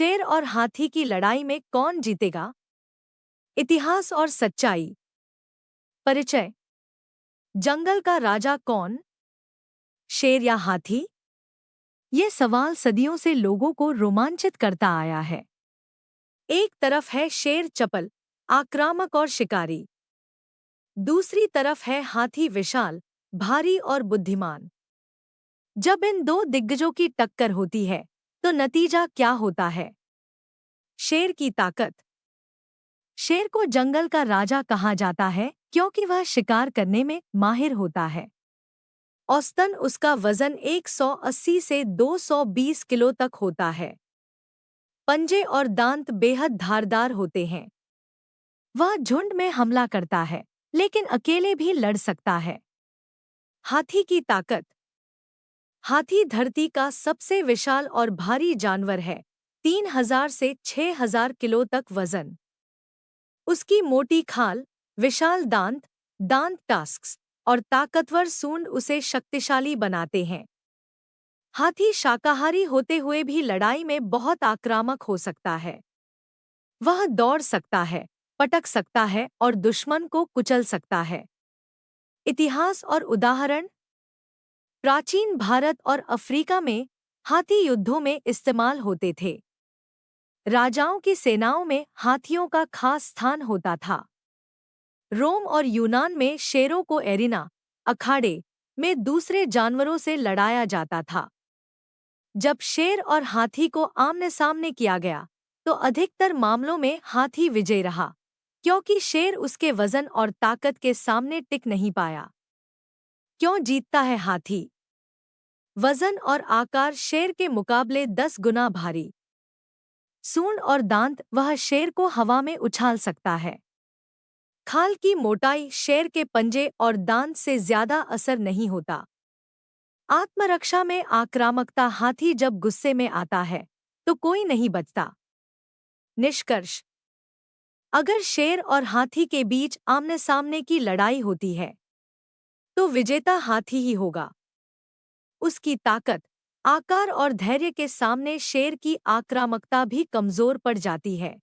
शेर और हाथी की लड़ाई में कौन जीतेगा? इतिहास और सच्चाई। परिचय। जंगल का राजा कौन, शेर या हाथी? ये सवाल सदियों से लोगों को रोमांचित करता आया है। एक तरफ है शेर चपल, आक्रामक और शिकारी। दूसरी तरफ है हाथी विशाल, भारी और बुद्धिमान। जब इन दो दिग्गजों की टक्कर होती है, तो नतीजा क्या होता है? शेर की ताकत। शेर को जंगल का राजा कहा जाता है क्योंकि वह शिकार करने में माहिर होता है। औसतन उसका वजन 180 से 220 किलो तक होता है। पंजे और दांत बेहद धारदार होते हैं। वह झुंड में हमला करता है, लेकिन अकेले भी लड़ सकता है। हाथी की ताकत। हाथी धरती का सबसे विशाल और भारी जानवर है, 3000 से 6000 किलो तक वजन। उसकी मोटी खाल, विशाल दांत, दांत टस्क्स और ताकतवर सूंड उसे शक्तिशाली बनाते हैं। हाथी शाकाहारी होते हुए भी लड़ाई में बहुत आक्रामक हो सकता है। वह दौड़ सकता है, पटक सकता है और दुश्मन को कुचल सकता है। इतिहास और उदाहरण। प्राचीन भारत और अफ्रीका में हाथी युद्धों में इस्तेमाल होते थे। राजाओं की सेनाओं में हाथियों का खास स्थान होता था। रोम और यूनान में शेरों को एरिना, अखाड़े में दूसरे जानवरों से लड़ाया जाता था। जब शेर और हाथी को आमने सामने किया गया, तो अधिकतर मामलों में हाथी विजयी रहा, क्योंकि शेर उसके वजन और ताकत के सामने टिक नहीं पाया। क्यों जीतता है हाथी? वजन और आकार शेर के मुकाबले 10 गुना भारी। सूंड और दांत, वह शेर को हवा में उछाल सकता है। खाल की मोटाई, शेर के पंजे और दांत से ज्यादा असर नहीं होता। आत्मरक्षा में आक्रामकता, हाथी जब गुस्से में आता है तो कोई नहीं बचता। निष्कर्ष। अगर शेर और हाथी के बीच आमने सामने की लड़ाई होती है, तो विजेता हाथी ही होगा। उसकी ताकत, आकार और धैर्य के सामने शेर की आक्रामकता भी कमजोर पड़ जाती है।